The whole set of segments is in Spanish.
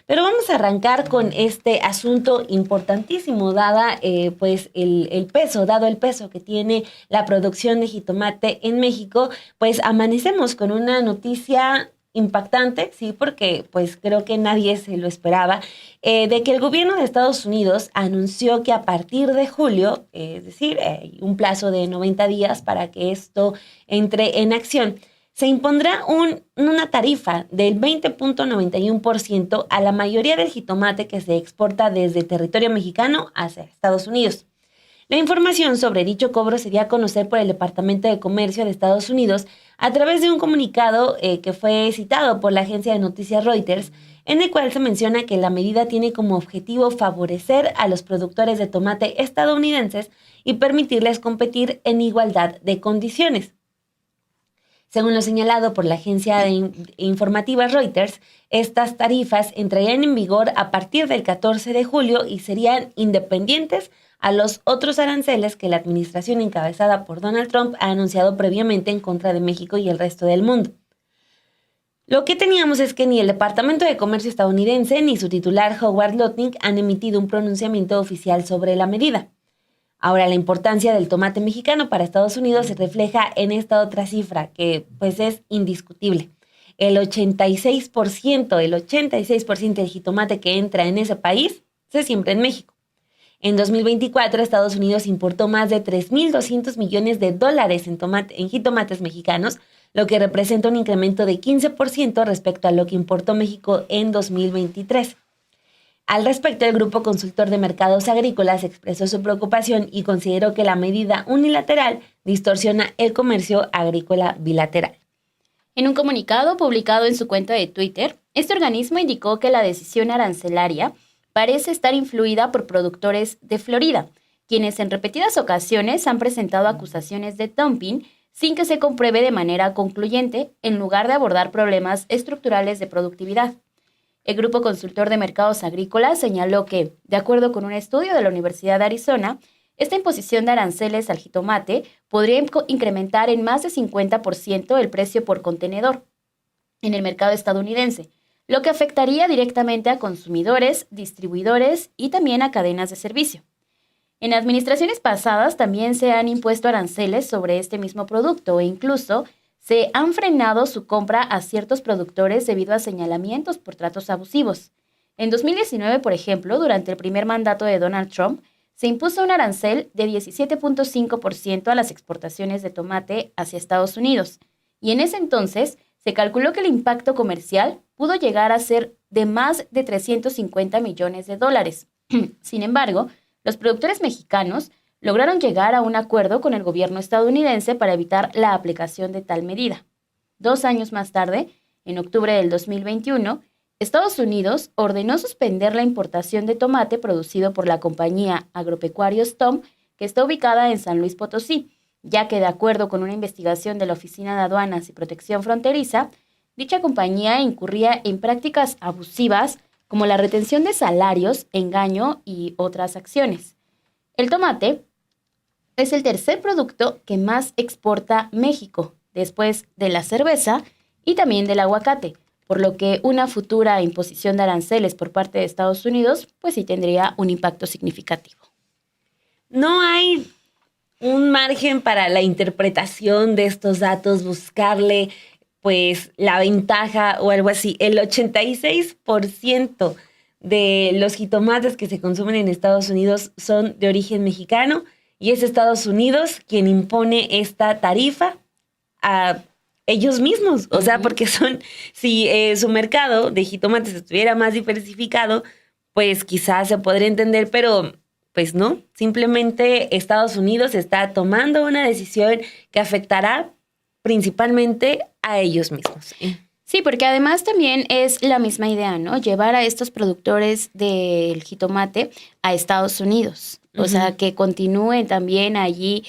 Pero vamos a arrancar con este asunto importantísimo, dado el peso que tiene la producción de jitomate en México. Pues amanecemos con una noticia impactante, sí, porque pues creo que nadie se lo esperaba, de que el gobierno de Estados Unidos anunció que a partir de julio, es decir, un plazo de 90 días para que esto entre en acción, se impondrá una tarifa del 20.91% a la mayoría del jitomate que se exporta desde territorio mexicano hacia Estados Unidos. La información sobre dicho cobro se dio a conocer por el Departamento de Comercio de Estados Unidos a través de un comunicado que fue citado por la agencia de noticias Reuters, en el cual se menciona que la medida tiene como objetivo favorecer a los productores de tomate estadounidenses y permitirles competir en igualdad de condiciones. Según lo señalado por la agencia informativa Reuters, estas tarifas entrarían en vigor a partir del 14 de julio y serían independientes a los otros aranceles que la administración encabezada por Donald Trump ha anunciado previamente en contra de México y el resto del mundo. Lo que teníamos es que ni el Departamento de Comercio estadounidense ni su titular Howard Lutnick han emitido un pronunciamiento oficial sobre la medida. Ahora, la importancia del tomate mexicano para Estados Unidos se refleja en esta otra cifra que pues es indiscutible. El 86% del jitomate que entra en ese país se siembra en México. En 2024, Estados Unidos importó más de 3.200 millones de dólares en jitomates mexicanos, lo que representa un incremento de 15% respecto a lo que importó México en 2023. Al respecto, el Grupo Consultor de Mercados Agrícolas expresó su preocupación y consideró que la medida unilateral distorsiona el comercio agrícola bilateral. En un comunicado publicado en su cuenta de Twitter, este organismo indicó que la decisión arancelaria parece estar influida por productores de Florida, quienes en repetidas ocasiones han presentado acusaciones de dumping sin que se compruebe de manera concluyente, en lugar de abordar problemas estructurales de productividad. El Grupo Consultor de Mercados Agrícolas señaló que, de acuerdo con un estudio de la Universidad de Arizona, esta imposición de aranceles al jitomate podría incrementar en más de 50% el precio por contenedor en el mercado estadounidense, lo que afectaría directamente a consumidores, distribuidores y también a cadenas de servicio. En administraciones pasadas también se han impuesto aranceles sobre este mismo producto e incluso se han frenado su compra a ciertos productores debido a señalamientos por tratos abusivos. En 2019, por ejemplo, durante el primer mandato de Donald Trump, se impuso un arancel de 17.5% a las exportaciones de tomate hacia Estados Unidos, y en ese entonces se calculó que el impacto comercial pudo llegar a ser de más de 350 millones de dólares. Sin embargo, los productores mexicanos lograron llegar a un acuerdo con el gobierno estadounidense para evitar la aplicación de tal medida. 2 años más tarde, en octubre del 2021, Estados Unidos ordenó suspender la importación de tomate producido por la compañía Agropecuarios Tom, que está ubicada en San Luis Potosí, ya que de acuerdo con una investigación de la Oficina de Aduanas y Protección Fronteriza, dicha compañía incurría en prácticas abusivas como la retención de salarios, engaño y otras acciones. El tomate es el tercer producto que más exporta México, después de la cerveza y también del aguacate, por lo que una futura imposición de aranceles por parte de Estados Unidos, pues sí tendría un impacto significativo. No hay un margen para la interpretación de estos datos, buscarle pues la ventaja o algo así. El 86% de los jitomates que se consumen en Estados Unidos son de origen mexicano y es Estados Unidos quien impone esta tarifa a ellos mismos. O sea, porque si su mercado de jitomates estuviera más diversificado, pues quizás se podría entender, pero pues no. Simplemente Estados Unidos está tomando una decisión que afectará principalmente a ellos mismos. Sí, porque además también es la misma idea, ¿no? Llevar a estos productores del jitomate a Estados Unidos. O sea, que continúen también allí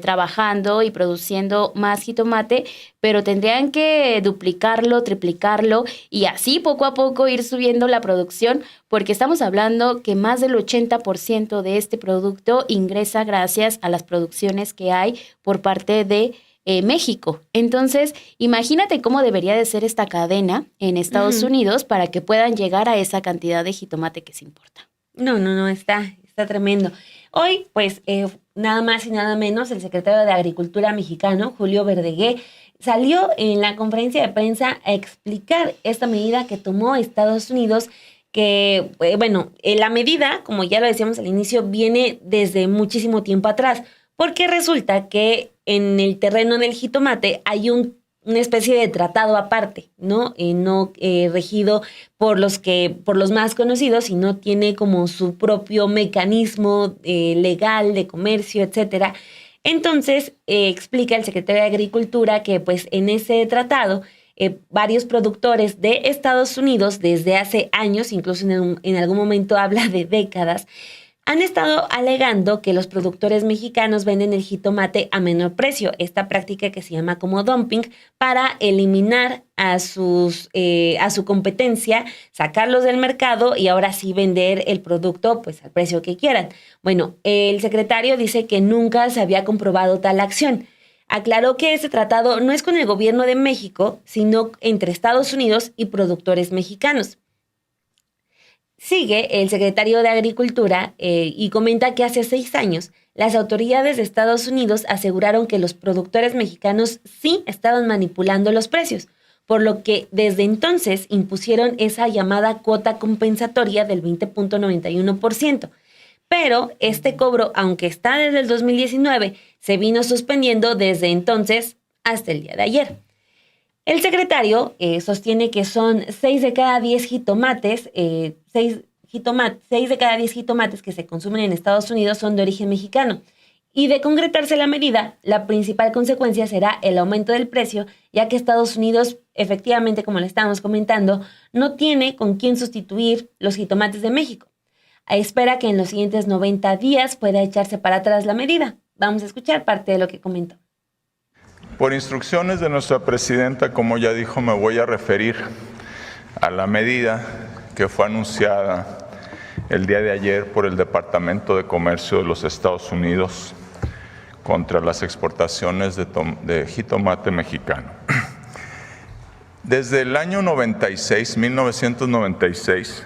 trabajando y produciendo más jitomate, pero tendrían que duplicarlo, triplicarlo y así poco a poco ir subiendo la producción, porque estamos hablando que más del 80% de este producto ingresa gracias a las producciones que hay por parte de México. Entonces, imagínate cómo debería de ser esta cadena en Estados Unidos para que puedan llegar a esa cantidad de jitomate que se importa. No, está tremendo. Hoy, pues, nada más y nada menos, el secretario de Agricultura mexicano, Julio Verdegué, salió en la conferencia de prensa a explicar esta medida que tomó Estados Unidos, que, la medida, como ya lo decíamos al inicio, viene desde muchísimo tiempo atrás, porque resulta que en el terreno del jitomate hay una especie de tratado aparte, ¿no? No regido por los más conocidos, sino tiene como su propio mecanismo legal de comercio, etcétera. Entonces, explica el secretario de Agricultura que pues en ese tratado varios productores de Estados Unidos desde hace años, incluso en algún momento habla de décadas, han estado alegando que los productores mexicanos venden el jitomate a menor precio, esta práctica que se llama como dumping, para eliminar a su competencia, sacarlos del mercado y ahora sí vender el producto pues al precio que quieran. Bueno, el secretario dice que nunca se había comprobado tal acción. Aclaró que ese tratado no es con el gobierno de México, sino entre Estados Unidos y productores mexicanos. Sigue el secretario de Agricultura y comenta que hace 6 años las autoridades de Estados Unidos aseguraron que los productores mexicanos sí estaban manipulando los precios, por lo que desde entonces impusieron esa llamada cuota compensatoria del 20.91%. Pero este cobro, aunque está desde el 2019, se vino suspendiendo desde entonces hasta el día de ayer. El secretario sostiene que son 6 de cada 10 jitomates, 6 de cada 10 jitomates que se consumen en Estados Unidos son de origen mexicano. Y de concretarse la medida, la principal consecuencia será el aumento del precio, ya que Estados Unidos, efectivamente, como le estábamos comentando, no tiene con quién sustituir los jitomates de México. Espera que en los siguientes 90 días pueda echarse para atrás la medida. Vamos a escuchar parte de lo que comentó. Por instrucciones de nuestra presidenta, como ya dijo, me voy a referir a la medida que fue anunciada el día de ayer por el Departamento de Comercio de los Estados Unidos contra las exportaciones de jitomate mexicano. Desde el año 1996,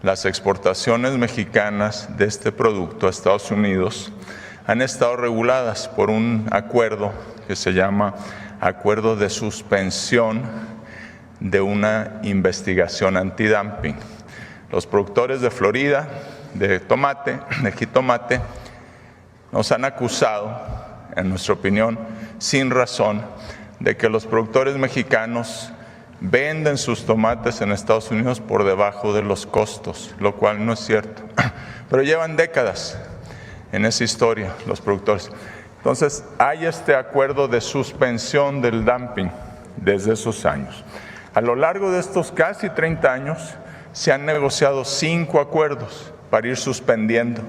las exportaciones mexicanas de este producto a Estados Unidos han estado reguladas por un acuerdo que se llama Acuerdo de Suspensión de una Investigación Antidumping. Los productores de Florida, de jitomate, nos han acusado, en nuestra opinión, sin razón, de que los productores mexicanos venden sus tomates en Estados Unidos por debajo de los costos, lo cual no es cierto. Pero llevan décadas en esa historia los productores. Entonces, hay este acuerdo de suspensión del dumping desde esos años. A lo largo de estos casi 30 años, se han negociado 5 acuerdos para ir suspendiendo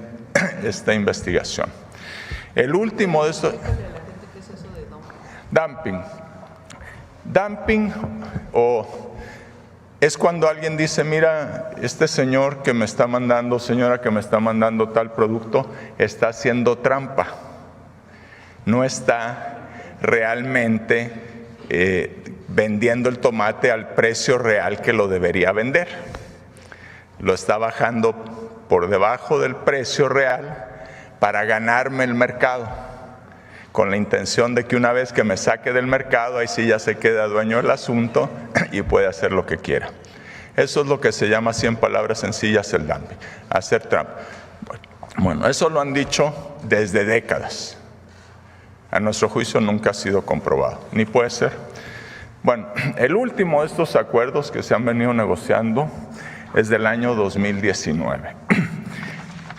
esta investigación. El último de estos... Dumping. Dumping es cuando alguien dice, mira, este señor que me está mandando, señora que me está mandando tal producto, está haciendo trampa. No está realmente vendiendo el tomate al precio real que lo debería vender. Lo está bajando por debajo del precio real para ganarme el mercado, con la intención de que una vez que me saque del mercado, ahí sí ya se queda dueño del asunto y puede hacer lo que quiera. Eso es lo que se llama, así en palabras sencillas, el dumping, hacer trampa. Bueno, eso lo han dicho desde décadas. A nuestro juicio nunca ha sido comprobado, ni puede ser. Bueno, el último de estos acuerdos que se han venido negociando es del año 2019.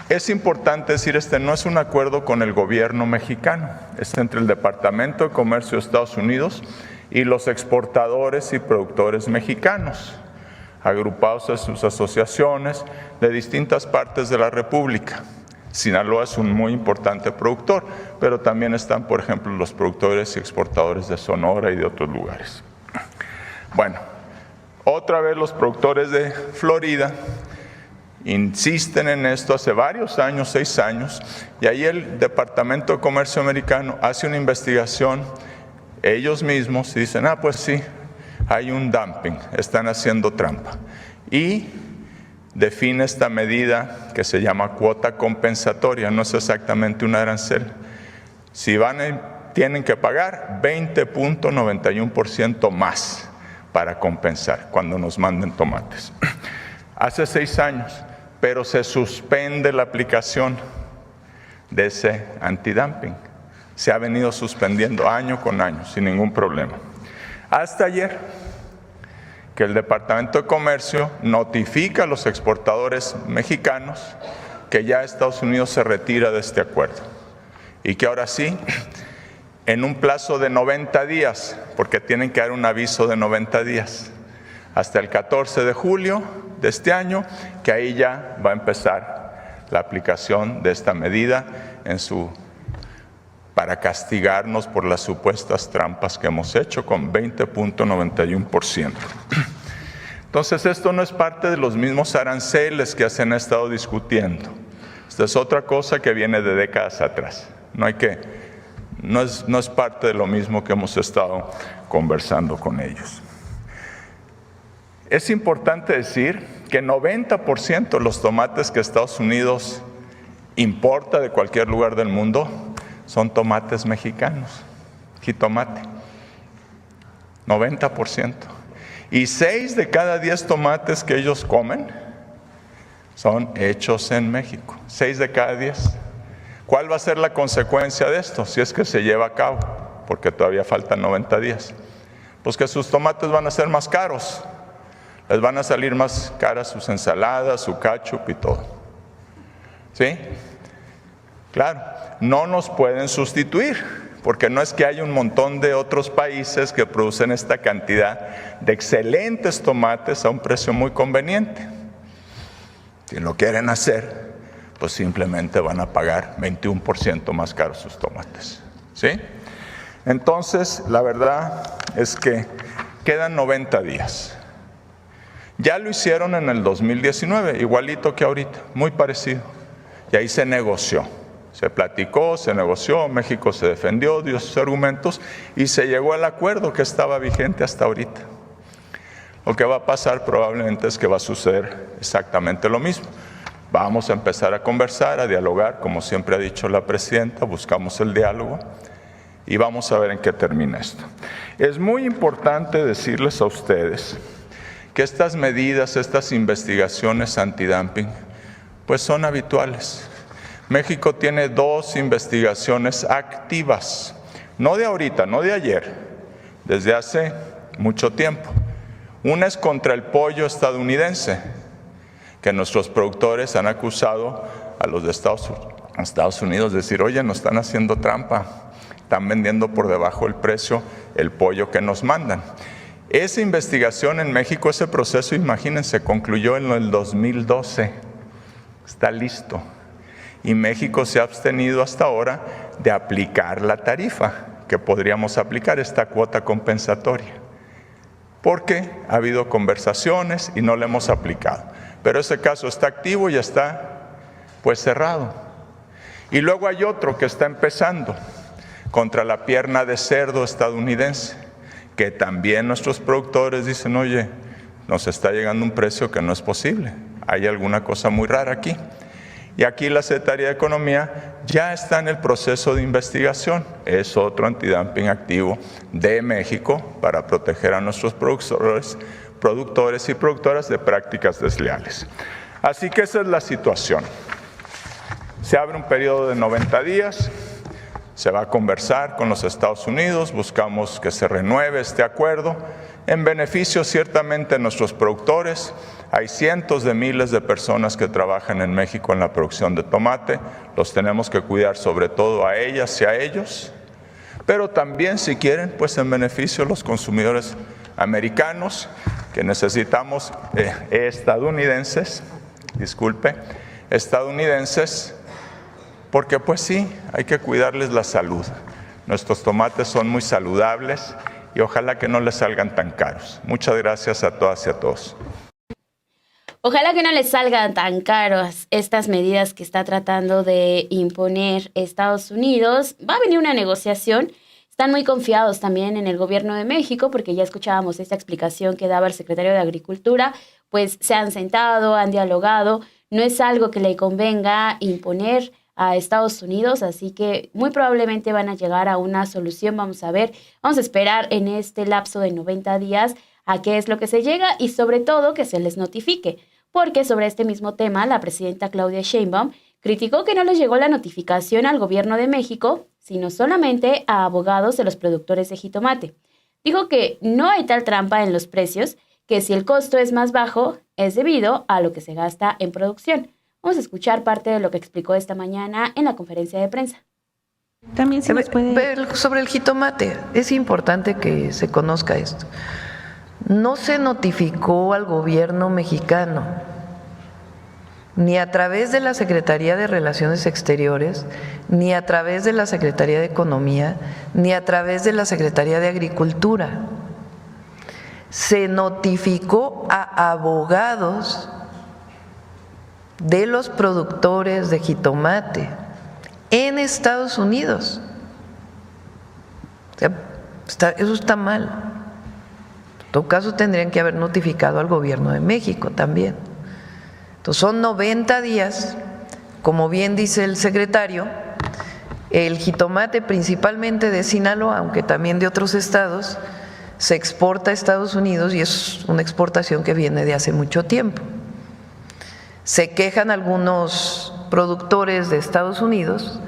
Es importante decir, este no es un acuerdo con el gobierno mexicano, es entre el Departamento de Comercio de Estados Unidos y los exportadores y productores mexicanos, agrupados en sus asociaciones de distintas partes de la República. Sinaloa es un muy importante productor, pero también están, por ejemplo, los productores y exportadores de Sonora y de otros lugares. Bueno, otra vez los productores de Florida insisten en esto hace varios años, 6 años, y ahí el Departamento de Comercio americano hace una investigación ellos mismos dicen, pues sí, hay un dumping, están haciendo trampa. Y define esta medida que se llama cuota compensatoria, no es exactamente un arancel. Si tienen que pagar 20.91% más para compensar cuando nos manden tomates. Hace 6 años, pero se suspende la aplicación de ese antidumping. Se ha venido suspendiendo año con año, sin ningún problema. Hasta ayer, que el Departamento de Comercio notifica a los exportadores mexicanos que ya Estados Unidos se retira de este acuerdo y que ahora sí, en un plazo de 90 días, porque tienen que dar un aviso de 90 días, hasta el 14 de julio de este año, que ahí ya va a empezar la aplicación de esta medida para castigarnos por las supuestas trampas que hemos hecho con 20.91%. Entonces, esto no es parte de los mismos aranceles que se han estado discutiendo. Esta es otra cosa que viene de décadas atrás. No es parte de lo mismo que hemos estado conversando con ellos. Es importante decir que 90% de los tomates que Estados Unidos importa de cualquier lugar del mundo son tomates mexicanos, jitomate, 90%. Y 6 de cada 10 tomates que ellos comen son hechos en México, 6 de cada 10. ¿Cuál va a ser la consecuencia de esto si es que se lleva a cabo? Porque todavía faltan 90 días. Pues que sus tomates van a ser más caros, les van a salir más caras sus ensaladas, su ketchup y todo. ¿Sí? Claro, no nos pueden sustituir, porque no es que haya un montón de otros países que producen esta cantidad de excelentes tomates a un precio muy conveniente. Si lo quieren hacer, pues simplemente van a pagar 21% más caros sus tomates. ¿Sí? Entonces, la verdad es que quedan 90 días. Ya lo hicieron en el 2019, igualito que ahorita, muy parecido. Y ahí se negoció. Se platicó, se negoció, México se defendió, dio sus argumentos y se llegó al acuerdo que estaba vigente hasta ahorita. Lo que va a pasar probablemente es que va a suceder exactamente lo mismo. Vamos a empezar a conversar, a dialogar, como siempre ha dicho la presidenta, buscamos el diálogo y vamos a ver en qué termina esto. Es muy importante decirles a ustedes que estas medidas, estas investigaciones antidumping, pues son habituales. México tiene 2 investigaciones activas, no de ahorita, no de ayer, desde hace mucho tiempo. Una es contra el pollo estadounidense, que nuestros productores han acusado a los de Estados Unidos de decir, oye, nos están haciendo trampa, están vendiendo por debajo del precio el pollo que nos mandan. Esa investigación en México, ese proceso, imagínense, concluyó en el 2012, está listo. Y México se ha abstenido hasta ahora de aplicar la tarifa que podríamos aplicar, esta cuota compensatoria, porque ha habido conversaciones y no la hemos aplicado. Pero ese caso está activo y está pues cerrado. Y luego hay otro que está empezando contra la pierna de cerdo estadounidense, que también nuestros productores dicen, oye, nos está llegando un precio que no es posible, hay alguna cosa muy rara aquí. Y aquí la Secretaría de Economía ya está en el proceso de investigación. Es otro antidumping activo de México para proteger a nuestros productores y productoras de prácticas desleales. Así que esa es la situación. Se abre un periodo de 90 días, se va a conversar con los Estados Unidos, buscamos que se renueve este acuerdo en beneficio ciertamente de nuestros productores. Hay cientos de miles de personas que trabajan en México en la producción de tomate, los tenemos que cuidar sobre todo a ellas y a ellos, pero también, si quieren, pues en beneficio de los consumidores americanos, que necesitamos estadounidenses, porque pues sí, hay que cuidarles la salud. Nuestros tomates son muy saludables y ojalá que no les salgan tan caros. Muchas gracias a todas y a todos. Ojalá que no les salgan tan caros estas medidas que está tratando de imponer Estados Unidos. Va a venir una negociación. Están muy confiados también en el gobierno de México, porque ya escuchábamos esta explicación que daba el secretario de Agricultura, pues se han sentado, han dialogado, no es algo que le convenga imponer a Estados Unidos, así que muy probablemente van a llegar a una solución. Vamos a ver, vamos a esperar en este lapso de 90 días a qué es lo que se llega y sobre todo que se les notifique, porque sobre este mismo tema la presidenta Claudia Sheinbaum criticó que no les llegó la notificación al gobierno de México, sino solamente a abogados de los productores de jitomate. Dijo que no hay tal trampa en los precios, que si el costo es más bajo es debido a lo que se gasta en producción. Vamos a escuchar parte de lo que explicó esta mañana en la conferencia de prensa. También se nos puede... Sobre el jitomate, es importante que se conozca esto. No se notificó al gobierno mexicano, ni a través de la Secretaría de Relaciones Exteriores, ni a través de la Secretaría de Economía, ni a través de la Secretaría de Agricultura. Se notificó a abogados de los productores de jitomate en Estados Unidos. O sea, eso está mal. En todo caso, tendrían que haber notificado al gobierno de México también. Entonces, son 90 días, como bien dice el secretario, el jitomate principalmente de Sinaloa, aunque también de otros estados, se exporta a Estados Unidos y es una exportación que viene de hace mucho tiempo. Se quejan algunos productores de Estados Unidos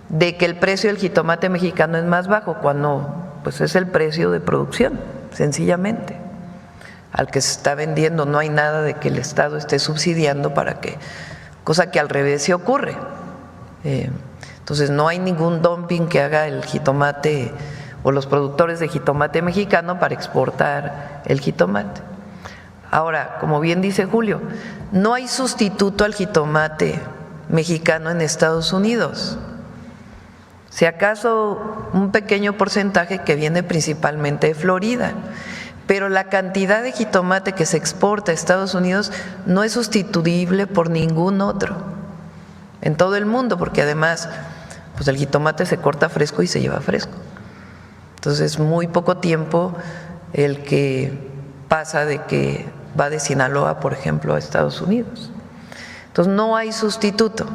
de que el precio del jitomate mexicano es más bajo, cuando pues es el precio de producción, sencillamente, al que se está vendiendo. No hay nada de que el Estado esté subsidiando para que, cosa que al revés se ocurre. Entonces no hay ningún dumping que haga el jitomate o los productores de jitomate mexicano para exportar el jitomate. Ahora, como bien dice Julio, no hay sustituto al jitomate mexicano en Estados Unidos. Si acaso un pequeño porcentaje que viene principalmente de Florida, pero la cantidad de jitomate que se exporta a Estados Unidos no es sustituible por ningún otro en todo el mundo, porque además pues el jitomate se corta fresco y se lleva fresco. Entonces, muy poco tiempo el que pasa de que va de Sinaloa, por ejemplo, a Estados Unidos. Entonces, no hay sustituto.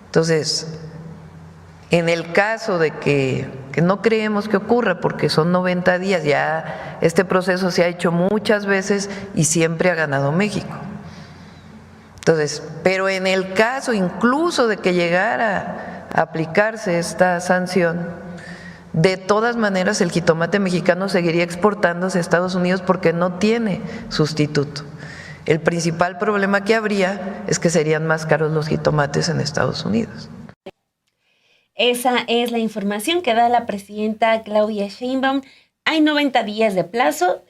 Entonces, en el caso de que no creemos que ocurra, porque son 90 días, ya este proceso se ha hecho muchas veces y siempre ha ganado México. Entonces, pero en el caso incluso de que llegara a aplicarse esta sanción, de todas maneras el jitomate mexicano seguiría exportándose a Estados Unidos porque no tiene sustituto. El principal problema que habría es que serían más caros los jitomates en Estados Unidos. Esa es la información que da la presidenta Claudia Sheinbaum. Hay 90 días de plazo.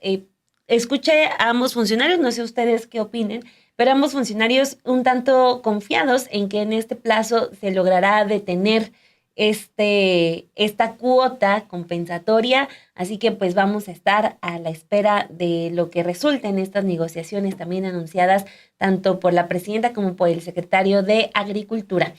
Escuché a ambos funcionarios, no sé ustedes qué opinen, pero ambos funcionarios un tanto confiados en que en este plazo se logrará detener esta cuota compensatoria, así que pues vamos a estar a la espera de lo que resulte en estas negociaciones también anunciadas tanto por la presidenta como por el secretario de Agricultura.